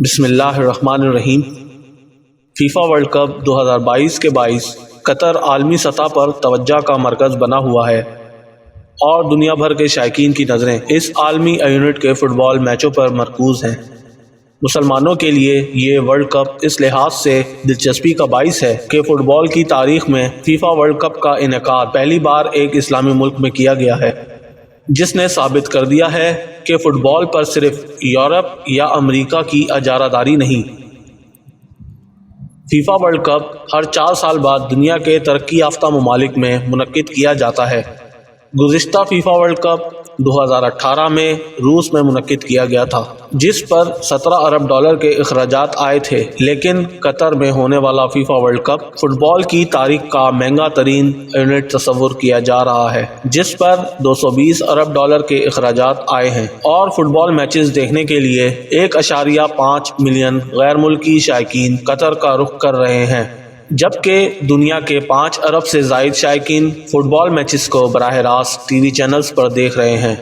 بسم اللہ الرحمن الرحیم۔ فیفا ورلڈ کپ 2022 کے باعث قطر عالمی سطح پر توجہ کا مرکز بنا ہوا ہے اور دنیا بھر کے شائقین کی نظریں اس عالمی یونٹ کے فٹ بال میچوں پر مرکوز ہیں۔ مسلمانوں کے لیے یہ ورلڈ کپ اس لحاظ سے دلچسپی کا باعث ہے کہ فٹ بال کی تاریخ میں فیفا ورلڈ کپ کا انعقاد پہلی بار ایک اسلامی ملک میں کیا گیا ہے، جس نے ثابت کر دیا ہے کہ فٹ بال پر صرف یورپ یا امریکہ کی اجارہ داری نہیں۔ فیفا ورلڈ کپ ہر 4 سال بعد دنیا کے ترقی یافتہ ممالک میں منعقد کیا جاتا ہے۔ گزشتہ فیفا ورلڈ کپ 2018 میں روس میں منعقد کیا گیا تھا، جس پر $17 ارب کے اخراجات آئے تھے، لیکن قطر میں ہونے والا فیفا ورلڈ کپ فٹ بال کی تاریخ کا مہنگا ترین یونٹ تصور کیا جا رہا ہے، جس پر $220 ارب کے اخراجات آئے ہیں اور فٹ بال میچز دیکھنے کے لیے 1.5 ملین غیر ملکی شائقین قطر کا رخ کر رہے ہیں، جبکہ دنیا کے 5 ارب سے زائد شائقین فٹ بال میچز کو براہ راست ٹی وی چینلز پر دیکھ رہے ہیں۔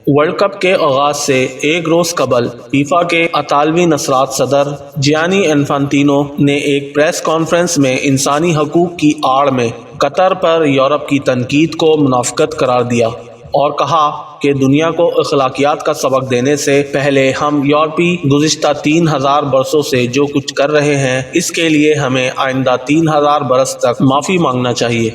ورلڈ کپ کے آغاز سے ایک روز قبل فیفا کے اطالوی نژاد صدر جیانی انفانتینو نے ایک پریس کانفرنس میں انسانی حقوق کی آڑ میں قطر پر یورپ کی تنقید کو منافقت قرار دیا اور کہا کہ دنیا کو اخلاقیات کا سبق دینے سے پہلے ہم یورپی گزشتہ 3000 برسوں سے جو کچھ کر رہے ہیں اس کے لیے ہمیں آئندہ 3000 برس تک معافی مانگنا چاہیے۔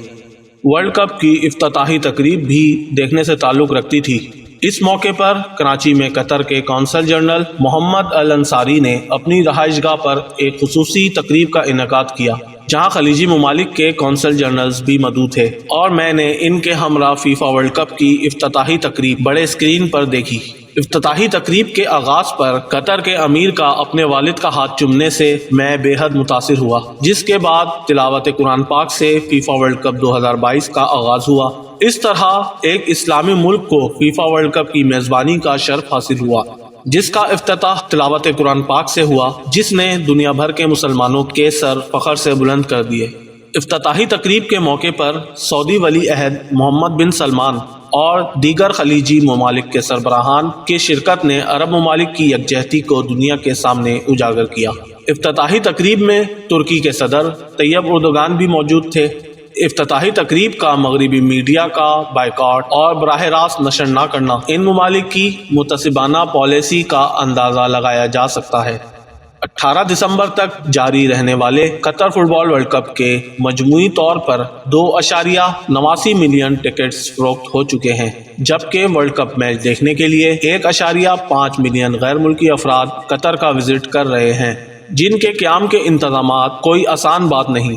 ورلڈ کپ کی افتتاحی تقریب بھی دیکھنے سے تعلق رکھتی تھی۔ اس موقع پر کراچی میں قطر کے قونصل جنرل محمد الانصاری نے اپنی رہائش گاہ پر ایک خصوصی تقریب کا انعقاد کیا، جہاں خلیجی ممالک کے قونصل جنرلز بھی موجود تھے اور میں نے ان کے ہمراہ فیفا ورلڈ کپ کی افتتاحی تقریب بڑے اسکرین پر دیکھی۔ افتتاحی تقریب کے آغاز پر قطر کے امیر کا اپنے والد کا ہاتھ چومنے سے میں بے حد متاثر ہوا، جس کے بعد تلاوت قرآن پاک سے فیفا ورلڈ کپ 2022 کا آغاز ہوا۔ اس طرح ایک اسلامی ملک کو فیفا ورلڈ کپ کی میزبانی کا شرف حاصل ہوا، جس کا افتتاح تلاوت قرآن پاک سے ہوا، جس نے دنیا بھر کے مسلمانوں کے سر فخر سے بلند کر دیے۔ افتتاحی تقریب کے موقع پر سعودی ولی عہد محمد بن سلمان اور دیگر خلیجی ممالک کے سربراہان کی شرکت نے عرب ممالک کی یکجہتی کو دنیا کے سامنے اجاگر کیا۔ افتتاحی تقریب میں ترکی کے صدر طیب اردوغان بھی موجود تھے۔ افتتاحی تقریب کا مغربی میڈیا کا بائیکاٹ اور براہ راست نشر نہ کرنا ان ممالک کی متعصبانہ پالیسی کا اندازہ لگایا جا سکتا ہے۔ 18 دسمبر تک جاری رہنے والے قطر فٹ بال ورلڈ کپ کے مجموعی طور پر 2.89 ملین ٹکٹس فروخت ہو چکے ہیں، جبکہ ورلڈ کپ میچ دیکھنے کے لیے 1.5 ملین غیر ملکی افراد قطر کا وزٹ کر رہے ہیں، جن کے قیام کے انتظامات کوئی آسان بات نہیں۔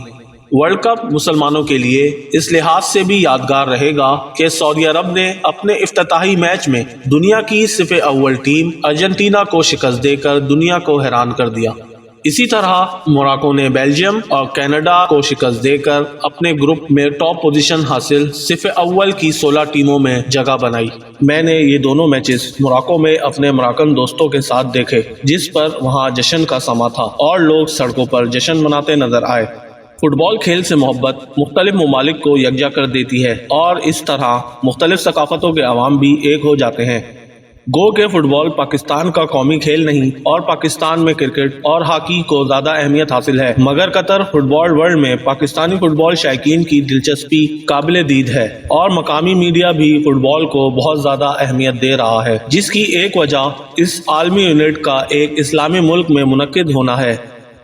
ورلڈ کپ مسلمانوں کے لیے اس لحاظ سے بھی یادگار رہے گا کہ سعودی عرب نے اپنے افتتاحی میچ میں دنیا کی صف اول ٹیم ارجنٹینا کو شکست دے کر دنیا کو حیران کر دیا۔ اسی طرح موراکو نے بیلجیم اور کینیڈا کو شکست دے کر اپنے گروپ میں ٹاپ پوزیشن حاصل صف اول کی 16 ٹیموں میں جگہ بنائی۔ میں نے یہ دونوں میچز موراکو میں اپنے مراکن دوستوں کے ساتھ دیکھے، جس پر وہاں جشن کا سما تھا اور لوگ سڑکوں پر جشن مناتے نظر آئے۔ فٹ بال کھیل سے محبت مختلف ممالک کو یکجا کر دیتی ہے اور اس طرح مختلف ثقافتوں کے عوام بھی ایک ہو جاتے ہیں۔ گو کہ فٹ بال پاکستان کا قومی کھیل نہیں اور پاکستان میں کرکٹ اور ہاکی کو زیادہ اہمیت حاصل ہے، مگر قطر فٹ بال ورلڈ میں پاکستانی فٹ بال شائقین کی دلچسپی قابل دید ہے اور مقامی میڈیا بھی فٹ بال کو بہت زیادہ اہمیت دے رہا ہے، جس کی ایک وجہ اس عالمی یونٹ کا ایک اسلامی ملک میں منعقد ہونا ہے۔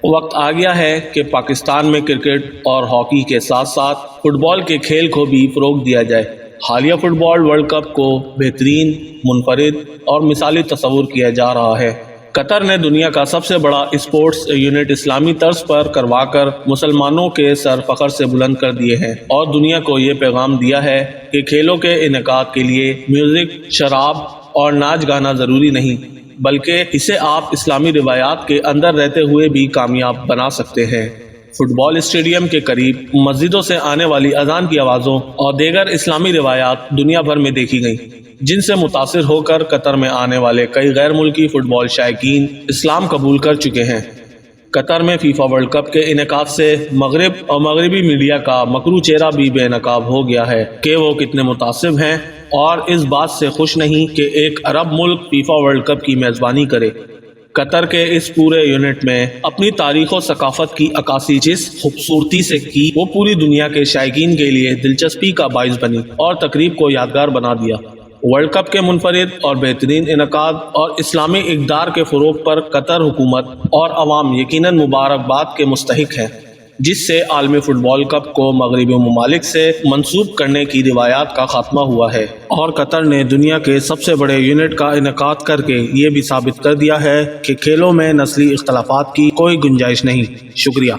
وقت آ گیا ہے کہ پاکستان میں کرکٹ اور ہاکی کے ساتھ ساتھ فٹ بال کے کھیل کو بھی فروغ دیا جائے۔ حالیہ فٹ بال ورلڈ کپ کو بہترین، منفرد اور مثالی تصور کیا جا رہا ہے۔ قطر نے دنیا کا سب سے بڑا اسپورٹس یونٹ اسلامی طرز پر کروا کر مسلمانوں کے سر فخر سے بلند کر دیے ہیں اور دنیا کو یہ پیغام دیا ہے کہ کھیلوں کے انعقاد کے لیے میوزک، شراب اور ناچ گانا ضروری نہیں، بلکہ اسے آپ اسلامی روایات کے اندر رہتے ہوئے بھی کامیاب بنا سکتے ہیں۔ فٹ بال اسٹیڈیم کے قریب مسجدوں سے آنے والی اذان کی آوازوں اور دیگر اسلامی روایات دنیا بھر میں دیکھی گئیں، جن سے متاثر ہو کر قطر میں آنے والے کئی غیر ملکی فٹ بال شائقین اسلام قبول کر چکے ہیں۔ قطر میں فیفا ورلڈ کپ کے انعقاد سے مغرب اور مغربی میڈیا کا مکروہ چہرہ بھی بے نقاب ہو گیا ہے کہ وہ کتنے متعصب ہیں اور اس بات سے خوش نہیں کہ ایک عرب ملک فیفا ورلڈ کپ کی میزبانی کرے۔ قطر کے اس پورے یونٹ میں اپنی تاریخ و ثقافت کی عکاسی جس خوبصورتی سے کی وہ پوری دنیا کے شائقین کے لیے دلچسپی کا باعث بنی اور تقریب کو یادگار بنا دیا۔ ورلڈ کپ کے منفرد اور بہترین انعقاد اور اسلامی اقدار کے فروغ پر قطر حکومت اور عوام یقیناً مبارکباد کے مستحق ہیں، جس سے عالمی فٹ بال کپ کو مغربی ممالک سے منسوب کرنے کی روایات کا خاتمہ ہوا ہے، اور قطر نے دنیا کے سب سے بڑے یونٹ کا انعقاد کر کے یہ بھی ثابت کر دیا ہے کہ کھیلوں میں نسلی اختلافات کی کوئی گنجائش نہیں۔ شکریہ۔